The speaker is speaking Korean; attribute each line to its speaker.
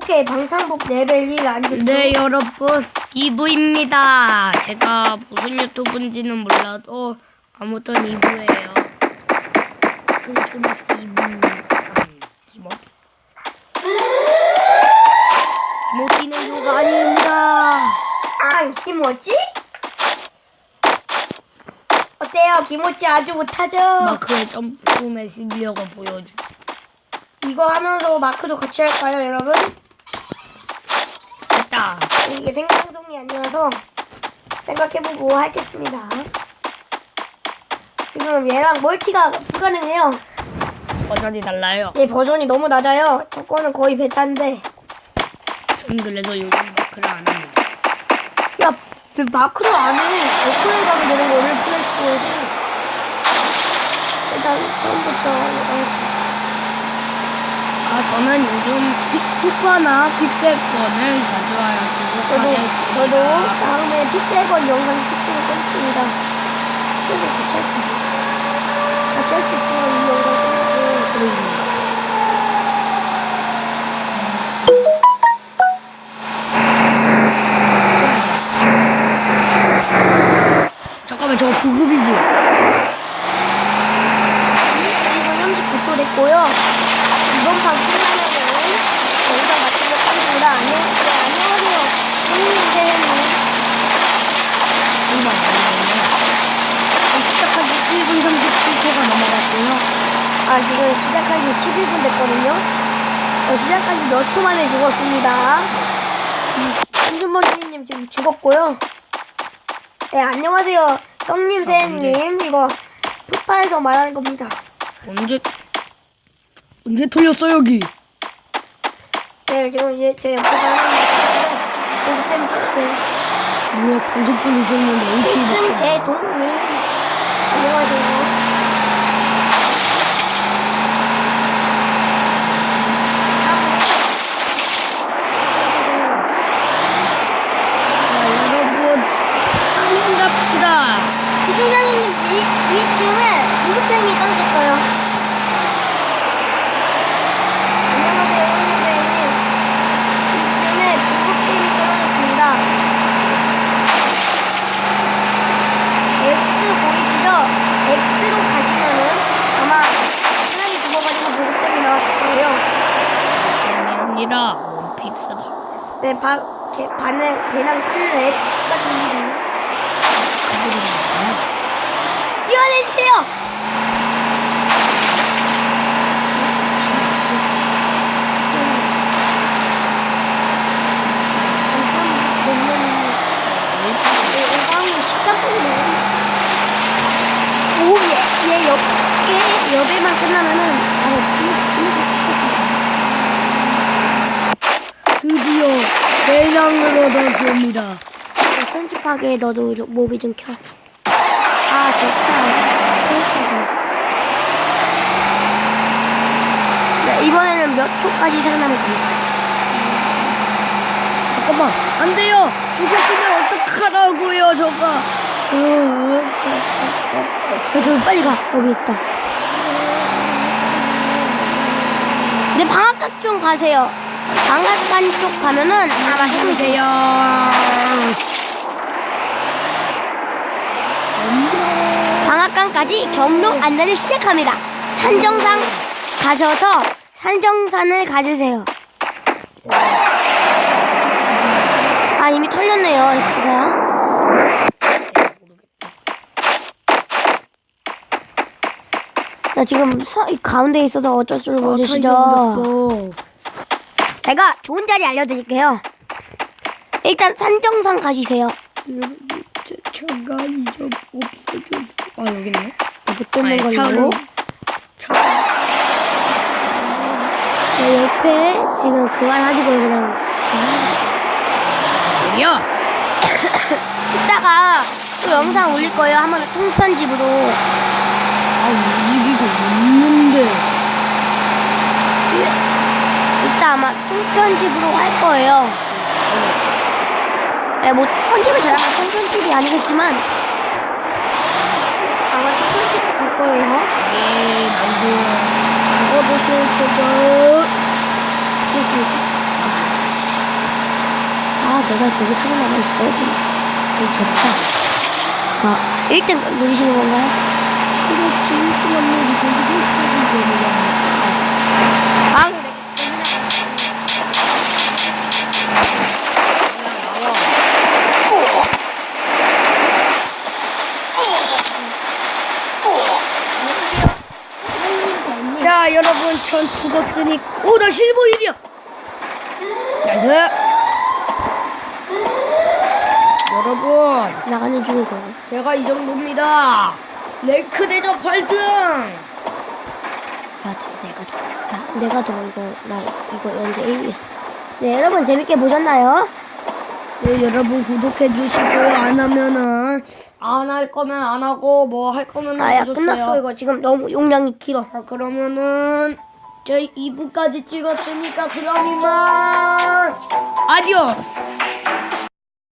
Speaker 1: 오케이, 방탄복 레벨 1 안 좋죠?
Speaker 2: 네, 여러분, 2부입니다. 제가 무슨 유튜브인지는 몰라도 아무튼 2부예요. 크리스마스 2부.
Speaker 1: 키모찌는 요가 아닙니다. 키모찌? 어때요? 키모찌 아주 못하죠?
Speaker 2: 마크의 점프맨 실력을 보여주.
Speaker 1: 이거 하면서 마크도 같이 할까요, 여러분?
Speaker 2: 됐다.
Speaker 1: 이게 생방송이 아니라서 생각해보고 하겠습니다. 지금 얘랑 멀티가 불가능해요.
Speaker 2: 버전이 달라요.
Speaker 1: 얘 버전이 너무 낮아요. 저거는 거의 베타인데.
Speaker 2: 전 그래서 요즘 마크를 안 합니다.
Speaker 1: 야, 왜 마크를 안 해? 오프에 가면 되는 거를 플레이스토어에서. 일단 처음부터
Speaker 2: 저는 요즘 푸파나 픽셀건을 자주 하고
Speaker 1: 저도 다음에 픽셀건 영상 찍도록 하겠습니다. 픽셀건 같이 했습니다. 같이 할 수 있으면 이 영상 끝나고 그러겠습니다.
Speaker 2: 잠깐만, 저거 보급이지?
Speaker 1: 지금 39초 됐고요. 이번 판 끝나면은 영상 마치도록 하겠습니다. 안녕하세요.
Speaker 2: 시작한 지 1분 37초가 넘어갔고요.
Speaker 1: 지금 시작한 지 11분 됐거든요. 시작한 지 몇 초 만에 죽었습니다. 한준범님 지금 죽었고요. 네, 안녕하세요. 형님, 새님. 이거 푸파에서 말하는 겁니다.
Speaker 2: 언제 털렸어, 여기?
Speaker 1: 네, 지금 제 옆에서 하는 건데, 여기 때문에,
Speaker 2: 뭐야, 방금 들리셨는데
Speaker 1: 필승 제 동님. 안녕하세요.
Speaker 2: 여러분, 파밍 갑시다.
Speaker 1: 기승자님 위쯤에 무릎템이 떨어졌어요. 안녕하세요, 형님. 위쯤에 무릎템이 떨어졌습니다. X 보이시죠? X로 가시면은 아마 사람이 죽어가지고 무릎템이 나왔을 거예요.
Speaker 2: 재미 아니라 원픽스다.
Speaker 1: 네, 배낭 살래 축하드립니다. 뛰어내주세요! 영상이 13분이네. 오, 얘 여배만 끝나면은
Speaker 2: 드디어 배낭을 얻었습니다.
Speaker 1: 편집하게 너도 모비 좀 켜. 좋다. 네, 이번에는 몇 초까지 살아남을 겁니다.
Speaker 2: 잠깐만, 안 돼요. 죽었으면 어떡하라고요, 저가.
Speaker 1: 저기 빨리 가. 여기 있다. 네, 방앗간 쪽 가세요. 방앗간 쪽 가면은 아마 힘이 돼요. 방앗간까지 경로 안내를 시작합니다. 산정산 가셔서 산정산을 가지세요. 이미 털렸네요, X가. 나 지금 이 가운데 있어서 어쩔 줄 모르시죠? 제가 좋은 자리 알려드릴게요. 일단 산정산 가시세요.
Speaker 2: 차가 이제 없어졌어. 여기 있네.
Speaker 1: 못 뚫는 걸로. 옆에 지금 그만하시고 그냥.
Speaker 2: 어디야?
Speaker 1: 이따가 또 영상 올릴 거예요. 한번 통편집으로.
Speaker 2: 움직이고 있는데.
Speaker 1: 이따 아마 통편집으로 할 거예요. 네, 뭐 편집을 잘하면 통편집이 아니겠지만 아마 통편집으로 갈 거예요.
Speaker 2: 나이스. 죽어보실 최저.
Speaker 1: 좋습니다. 내가 거기 살아남아 있어야 됩니다. 제 차. 아, 1등 누리시는 건가요?
Speaker 2: 그렇지. 1등만 누리고 이거
Speaker 1: 아, 그래.
Speaker 2: 자, 여러분, 전 죽었으니. 오, 나 실버 1이야. 나이스. 여러분,
Speaker 1: 나가는 중이고.
Speaker 2: 제가 이 정도입니다. 랭크 대접 8등.
Speaker 1: 내가 더 이거 연재 1위였어. 네, 여러분 재밌게 보셨나요?
Speaker 2: 네, 여러분 구독해 주시고 안 하면은 안 할 거면 안 하고 뭐 할 거면
Speaker 1: 아, 야,
Speaker 2: 해주세요.
Speaker 1: 끝났어. 이거 지금 너무 용량이 길어.
Speaker 2: 자, 그러면은 저희 2부까지 찍었으니까 그럼 이만 아디오스.